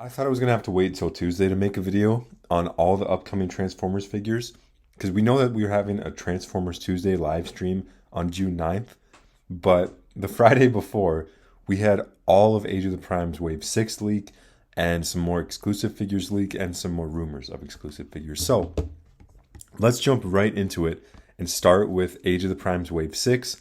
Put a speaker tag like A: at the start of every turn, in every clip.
A: I thought I was gonna have to wait until Tuesday to make a video on all the upcoming Transformers figures because we know that we are having a Transformers Tuesday live stream on June 9th, but the Friday before we had all of Age of the Prime's Wave 6 leak and some more exclusive figures leak and some more rumors of exclusive figures. So let's jump right into it and start with Age of the Prime's Wave 6.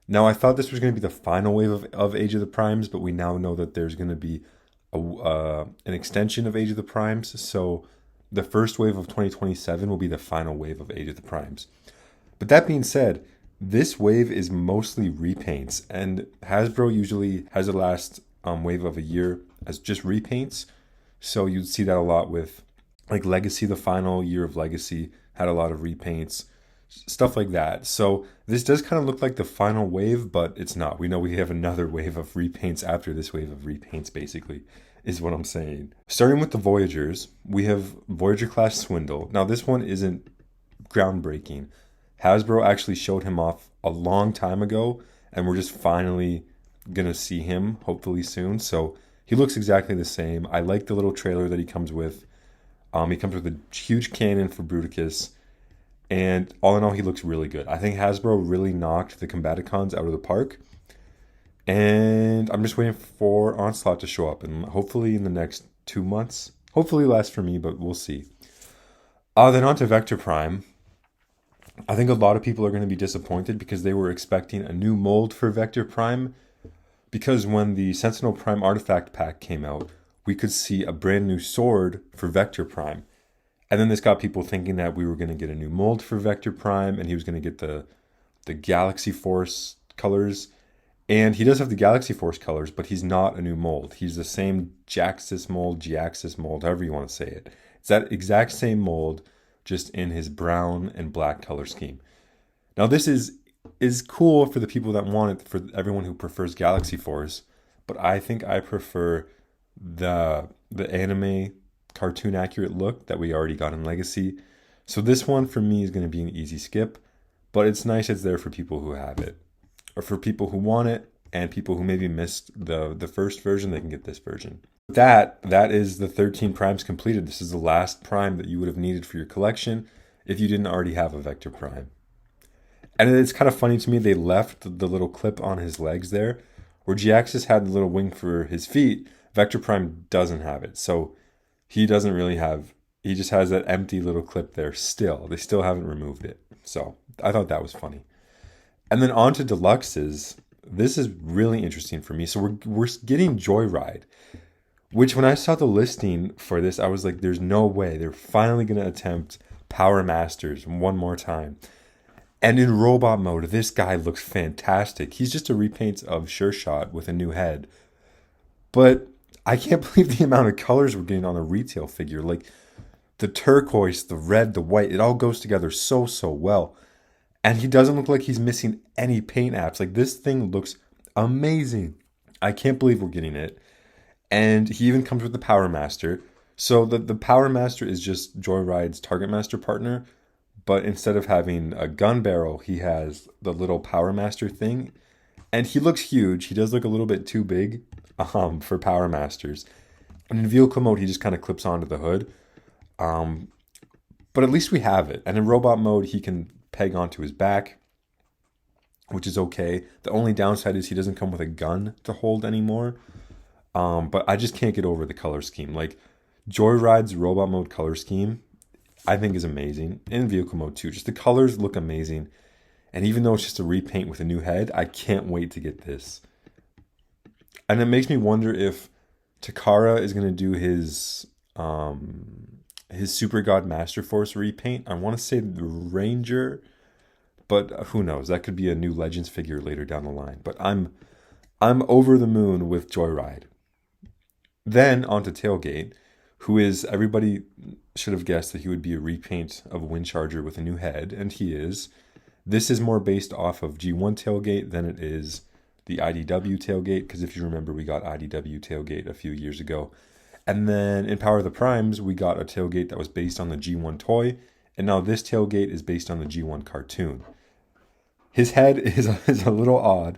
A: Now, I thought this was going to be the final wave of Age of the Primes, but we now know that there's going to be an extension of Age of the Primes. So the first wave of 2027 will be the final wave of Age of the Primes. But that being said, this wave is mostly repaints, and Hasbro usually has the last wave of a year as just repaints. So you'd see that a lot with like Legacy, the final year of Legacy had a lot of repaints, stuff like that. So this does kind of look like the final wave, but it's not. We know we have another wave of repaints after this wave of repaints, basically, is what I'm saying. Starting with the Voyagers, we have Voyager class Swindle. Now, this one isn't groundbreaking. Hasbro actually showed him off a long time ago, and we're just finally gonna see him hopefully soon. So he looks exactly the same. I like the little trailer that he comes with. He comes with a huge cannon for Bruticus. And all in all, he looks really good. I think Hasbro really knocked the Combaticons out of the park. And I'm just waiting for Onslaught to show up. And hopefully in the next 2 months. Hopefully less for me, but we'll see. Then on to Vector Prime. I think a lot of people are going to be disappointed because they were expecting a new mold for Vector Prime. Because when the Sentinel Prime Artifact Pack came out, we could see a brand new sword for Vector Prime. And then this got people thinking that we were going to get a new mold for Vector Prime and he was going to get the Galaxy Force colors. And he does have the Galaxy Force colors, but he's not a new mold. He's the same Jaxis mold, G-Axis mold, however you want to say it. It's that exact same mold, just in his brown and black color scheme. Now this is cool for the people that want it, for everyone who prefers Galaxy Force, but I think I prefer the anime cartoon accurate look that we already got in Legacy. So this one for me is going to be an easy skip, but it's nice it's there for people who have it, or for people who want it, and people who maybe missed the first version, they can get this version. That is the 13 primes completed. This is the last prime that you would have needed for your collection if you didn't already have a Vector Prime. And it's kind of funny to me, they left the little clip on his legs there, where G-Axis had the little wing for his feet. Vector Prime doesn't have it, so he doesn't really have, he just has that empty little clip there still. They still haven't removed it. So I thought that was funny. And then on to Deluxes. This is really interesting for me. So we're getting Joyride, which when I saw the listing for this, I was like, there's no way. They're finally going to attempt Power Masters one more time. And in robot mode, this guy looks fantastic. He's just a repaint of Sure Shot with a new head. But I can't believe the amount of colors we're getting on a retail figure. Like the turquoise, the red, the white, it all goes together so well. And he doesn't look like he's missing any paint apps. Like this thing looks amazing. I can't believe we're getting it. And he even comes with the Power Master. So the Power Master is just Joyride's Target Master partner. But instead of having a gun barrel, he has the little Power Master thing. And he looks huge. He does look a little bit too big for Power Masters. And in vehicle mode, he just kind of clips onto the hood. But at least we have it. And in robot mode, he can peg onto his back, which is okay. The only downside is he doesn't come with a gun to hold anymore. But I just can't get over the color scheme. Like Joyride's robot mode color scheme, I think is amazing. In vehicle mode too. Just the colors look amazing. And even though it's just a repaint with a new head, I can't wait to get this. And it makes me wonder if Takara is going to do his Super God Master Force repaint. I want to say the Ranger, but who knows? That could be a new Legends figure later down the line. But I'm over the moon with Joyride. Then onto Tailgate, who is, everybody should have guessed that he would be a repaint of Windcharger with a new head, and he is. This is more based off of G1 Tailgate than it is the IDW Tailgate, because if you remember, we got IDW Tailgate a few years ago. And then in Power of the Primes, we got a Tailgate that was based on the G1 toy, and now this Tailgate is based on the G1 cartoon. His head is a little odd,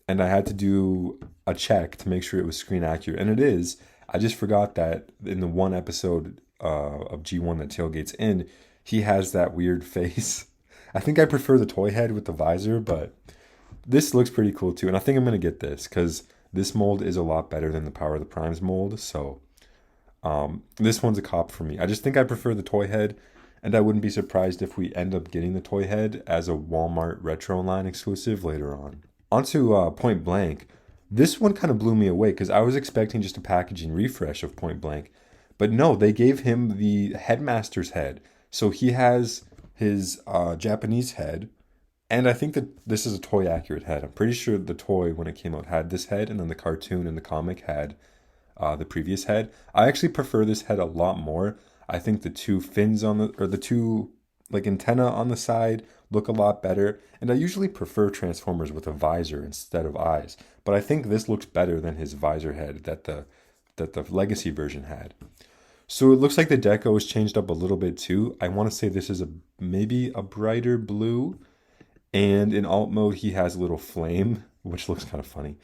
A: and I had to do a check to make sure it was screen accurate, and it is. I just forgot that in the one episode of G1 that Tailgate's in, he has that weird face. I think I prefer the toy head with the visor, but this looks pretty cool too. And I think I'm going to get this because this mold is a lot better than the Power of the Primes mold. So this one's a cop for me. I just think I prefer the toy head, and I wouldn't be surprised if we end up getting the toy head as a Walmart retro line exclusive later on. Onto Point Blank. This one kind of blew me away because I was expecting just a packaging refresh of Point Blank. But no, they gave him the headmaster's head. So he has his Japanese head. And I think that this is a toy accurate head. I'm pretty sure the toy, when it came out, had this head. And then the cartoon and the comic had the previous head. I actually prefer this head a lot more. I think the two fins on the two like antenna on the side look a lot better. And I usually prefer Transformers with a visor instead of eyes. But I think this looks better than his visor head that the legacy version had. So it looks like the deco is changed up a little bit too. I want to say this is maybe a brighter blue. And in alt mode, he has a little flame, which looks kind of funny.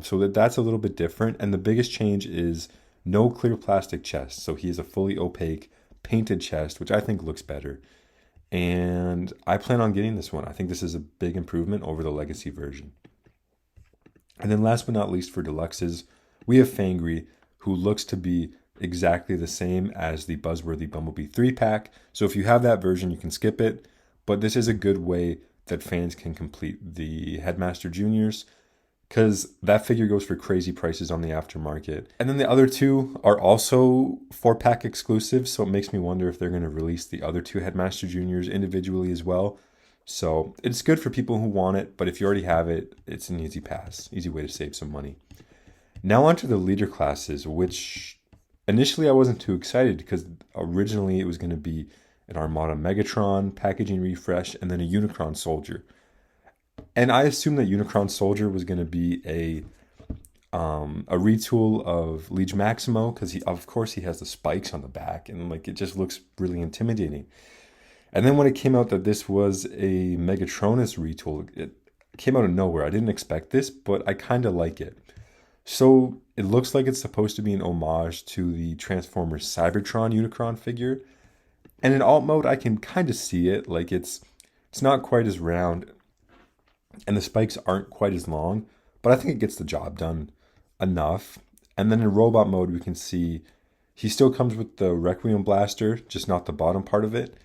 A: So that's a little bit different. And the biggest change is no clear plastic chest. So he has a fully opaque painted chest, which I think looks better. And I plan on getting this one. I think this is a big improvement over the legacy version. And then last but not least for deluxes, we have Fangry, who looks to be exactly the same as the Buzzworthy Bumblebee 3-pack. So if you have that version, you can skip it. But this is a good way that fans can complete the Headmaster Juniors, because that figure goes for crazy prices on the aftermarket. And then the other two are also 4-pack exclusives, so it makes me wonder if they're going to release the other two Headmaster Juniors individually as well. So it's good for people who want it, but if you already have it, it's an easy pass, easy way to save some money. Now onto the leader classes, which initially I wasn't too excited because originally it was going to be an Armada Megatron packaging refresh and then a Unicron Soldier. And I assumed that Unicron Soldier was going to be a retool of Liege Maximo because of course he has the spikes on the back and like it just looks really intimidating. And then when it came out that this was a Megatronus retool, it came out of nowhere. I didn't expect this, but I kind of like it. So it looks like it's supposed to be an homage to the Transformers Cybertron Unicron figure. And in alt mode, I can kind of see it. Like it's not quite as round and the spikes aren't quite as long, but I think it gets the job done enough. And then in robot mode, we can see he still comes with the Requiem Blaster, just not the bottom part of it.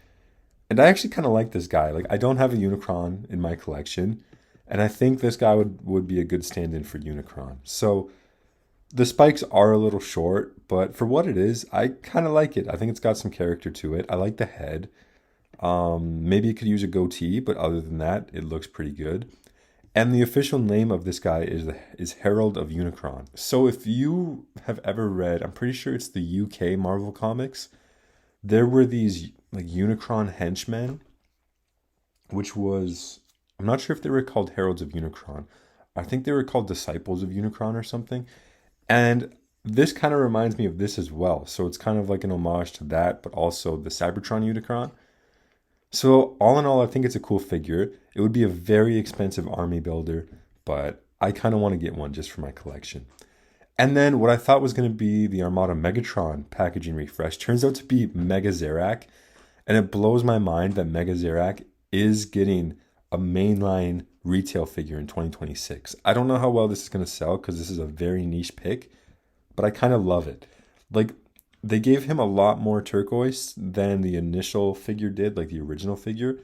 A: And I actually kind of like this guy. Like I don't have a Unicron in my collection, and I think this guy would be a good stand-in for Unicron. So the spikes are a little short, but for what it is, I kind of like it. I think it's got some character to it. I like the head. Maybe it could use a goatee, but other than that, it looks pretty good. And the official name of this guy is Herald of Unicron. So if you have ever read, I'm pretty sure it's the UK Marvel Comics, there were these like Unicron henchmen, which was, I'm not sure if they were called Heralds of Unicron. I think they were called Disciples of Unicron or something. And this kind of reminds me of this as well. So it's kind of like an homage to that, but also the Cybertron Unicron. So all in all, I think it's a cool figure. It would be a very expensive army builder, but I kind of want to get one just for my collection. And then what I thought was going to be the Armada Megatron packaging refresh turns out to be Mega Zerak. And it blows my mind that Mega Zerak is getting a mainline retail figure in 2026. I don't know how well this is going to sell because this is a very niche pick, but I kind of love it. Like, they gave him a lot more turquoise than the initial figure did, like the original figure.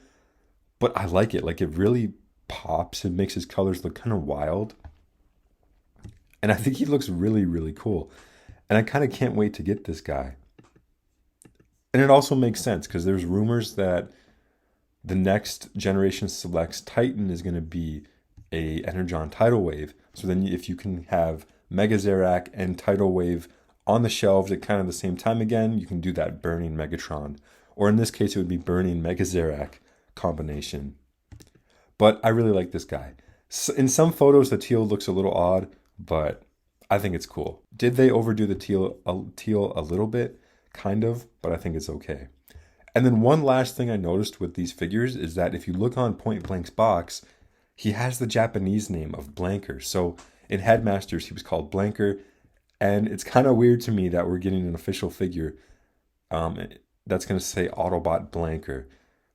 A: But I like it. Like, it really pops. It makes his colors look kind of wild. And I think he looks really, really cool. And I kind of can't wait to get this guy. And it also makes sense because there's rumors that the next Generation Selects Titan is going to be a Energon Tidal Wave. So then if you can have Mega Zerak and Tidal Wave on the shelves at kind of the same time again, you can do that Burning Megatron. Or in this case, it would be Burning Mega Zerak combination. But I really like this guy. So in some photos, the teal looks a little odd, but I think it's cool. Did they overdo the teal a little bit? Kind of, but I think it's okay. And then one last thing I noticed with these figures is that if you look on Point Blank's box, he has the Japanese name of Blanker. So in Headmasters, he was called Blanker. And it's kind of weird to me that we're getting an official figure um, that's going to say Autobot Blanker,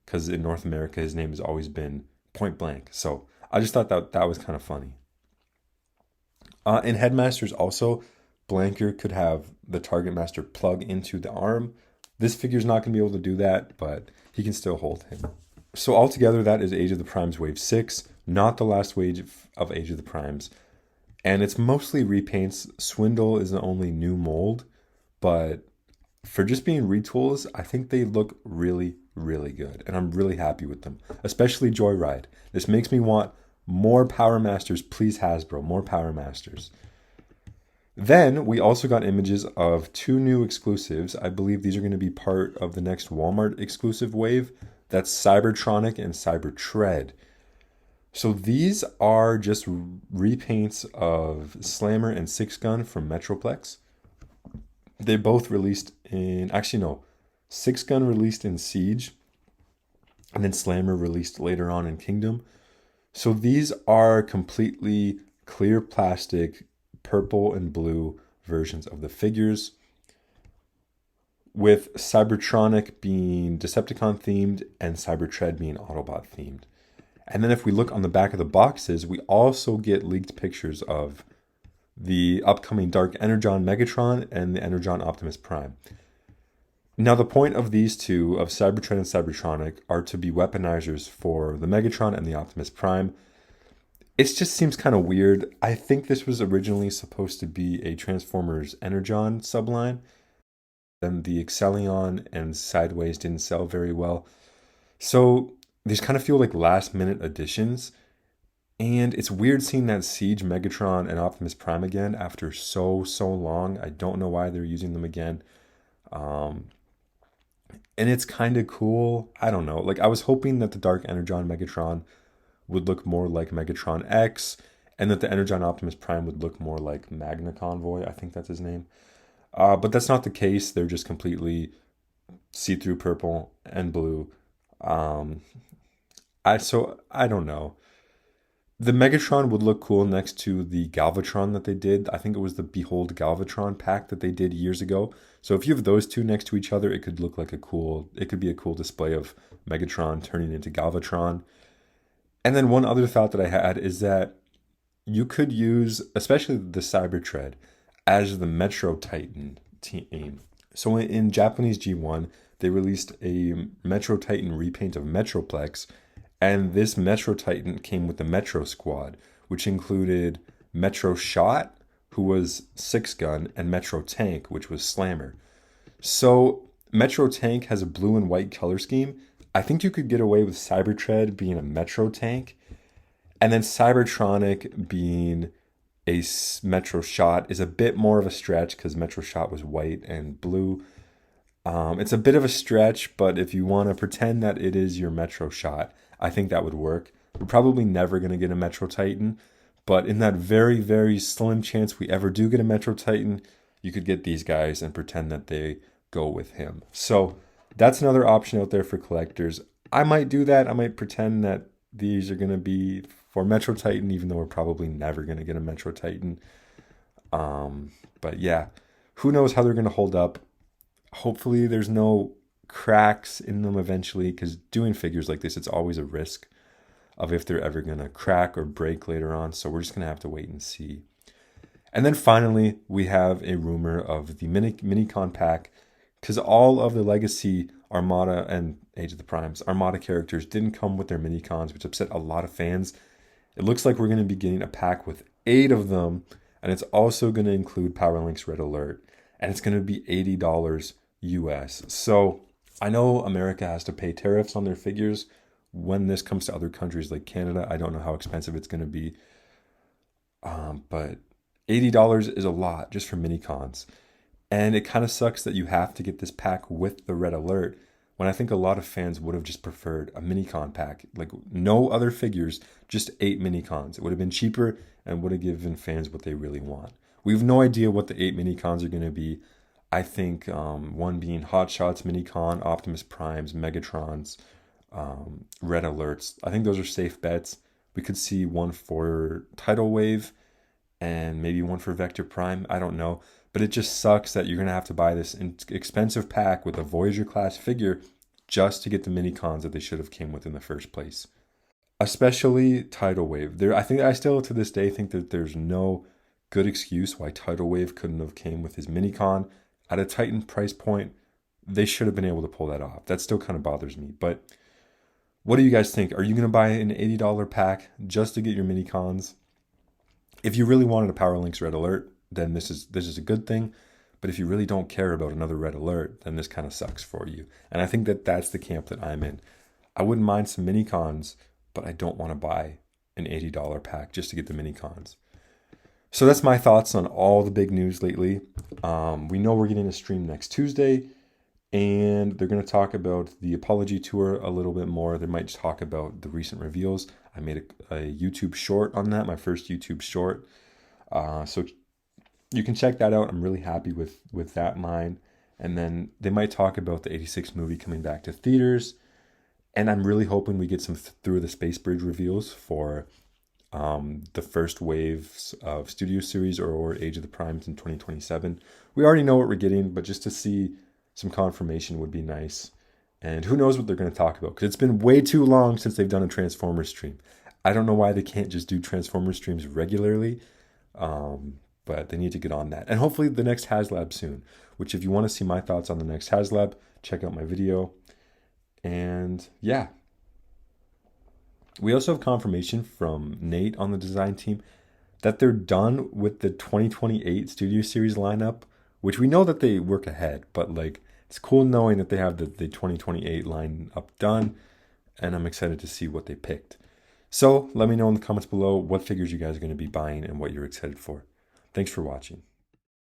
A: because in North America his name has always been Point Blank. So I just thought that that was kind of funny. In Headmasters also, Blanker could have the Target Master plug into the arm. This figure's not going to be able to do that, but he can still hold him. So altogether, that is Age of the Primes Wave 6, not the last wave of Age of the Primes. And it's mostly repaints. Swindle is the only new mold, but for just being retools, I think they look really, really good. And I'm really happy with them, especially Joyride. This makes me want more Power Masters. Please, Hasbro, more Power Masters. Then we also got images of two new exclusives. I believe these are going to be part of the next Walmart exclusive wave. That's Cybertronic and Cybertread. So these are just repaints of Slammer and Six Gun from Metroplex. They both released in, actually no, Six Gun released in Siege, and then Slammer released later on in Kingdom. So these are completely clear plastic, purple and blue versions of the figures, with Cybertronic being Decepticon themed and Cybertread being Autobot themed. And then if we look on the back of the boxes, we also get leaked pictures of the upcoming Dark Energon Megatron and the Energon Optimus Prime. Now the point of these two, of Cybertread and Cybertronic, are to be weaponizers for the Megatron and the Optimus Prime. It just seems kind of weird. I think this was originally supposed to be a Transformers Energon subline. Then the Excellion and Sideways didn't sell very well. So these kind of feel like last minute additions. And it's weird seeing that Siege Megatron and Optimus Prime again after so long. I don't know why they're using them again. And it's kind of cool. I don't know. Like, I was hoping that the Dark Energon Megatron would look more like Megatron X, and that the Energon Optimus Prime would look more like Magna Convoy. I think that's his name. But that's not the case. They're just completely see-through purple and blue. I don't know. The Megatron would look cool next to the Galvatron that they did. I think it was the Behold Galvatron pack that they did years ago. So if you have those two next to each other, it could look like it could be a cool display of Megatron turning into Galvatron. And then one other thought that I had is that you could use, especially the Cybertread, as the Metro Titan team. So in Japanese G1, they released a Metro Titan repaint of Metroplex, and this Metro Titan came with the Metro Squad, which included Metro Shot, who was Six Gun, and Metro Tank, which was Slammer. So Metro Tank has a blue and white color scheme. I think you could get away with Cybertread being a Metro Tank, and then Cybertronic being a Metro Shot is a bit more of a stretch because Metro Shot was white and blue. It's a bit of a stretch, but if you want to pretend that it is your Metro Shot, I think that would work. We're probably never going to get a Metro Titan, but in that very, very slim chance we ever do get a Metro Titan, you could get these guys and pretend that they go with him. So that's another option out there for collectors. I might do that. I might pretend that these are going to be for Metro Titan, even though we're probably never going to get a Metro Titan. But yeah, who knows how they're going to hold up. Hopefully there's no cracks in them eventually, because doing figures like this, it's always a risk of if they're ever going to crack or break later on. So we're just going to have to wait and see. And then finally, we have a rumor of the Minicon Pack, because all of the Legacy Armada and Age of the Primes Armada characters didn't come with their Minicons, which upset a lot of fans. It looks like we're going to be getting a pack with 8 of them, and it's also going to include Powerlink's Red Alert, and it's going to be $80 US. So I know America has to pay tariffs on their figures when this comes to other countries like Canada. I don't know how expensive it's going to be, but $80 is a lot just for Minicons. And it kind of sucks that you have to get this pack with the Red Alert, when I think a lot of fans would have just preferred a Minicon pack. Like, no other figures, just 8 Minicons. It would have been cheaper and would have given fans what they really want. We have no idea what the 8 Minicons are going to be. I think one being Hot Shots, Minicon, Optimus Primes, Megatrons, Red Alerts. I think those are safe bets. We could see one for Tidal Wave, and maybe one for Vector Prime. I don't know. But it just sucks that you're going to have to buy this expensive pack with a Voyager class figure just to get the mini cons that they should have came with in the first place. Especially Tidal Wave. I think I still to this day think that there's no good excuse why Tidal Wave couldn't have came with his mini con at a Titan price point. They should have been able to pull that off. That still kind of bothers me. But what do you guys think? Are you going to buy an $80 pack just to get your mini cons? If you really wanted a Power Links Red Alert, then this is a good thing. But if you really don't care about another Red Alert, then this kind of sucks for you. And I think that that's the camp that I'm in. I wouldn't mind some mini cons, but I don't want to buy an $80 pack just to get the mini cons. So that's my thoughts on all the big news lately. We know we're getting a stream next Tuesday, and they're going to talk about the Apology Tour a little bit more. They might talk about the recent reveals. I made a YouTube short on that, my first YouTube short. So you can check that out. I'm really happy with that line. And then they might talk about the 86 movie coming back to theaters. And I'm really hoping we get some Through the Space Bridge reveals for the first waves of Studio Series or Age of the Primes in 2027. We already know what we're getting, but just to see some confirmation would be nice. And who knows what they're going to talk about, because it's been way too long since they've done a Transformers stream. I don't know why they can't just do Transformers streams regularly, but they need to get on that. And hopefully the next HasLab soon, which if you want to see my thoughts on the next HasLab, check out my video. And yeah. We also have confirmation from Nate on the design team that they're done with the 2028 Studio Series lineup, which we know that they work ahead, but like it's cool knowing that they have the 2028 lineup done, and I'm excited to see what they picked. So let me know in the comments below what figures you guys are going to be buying and what you're excited for. Thanks for watching.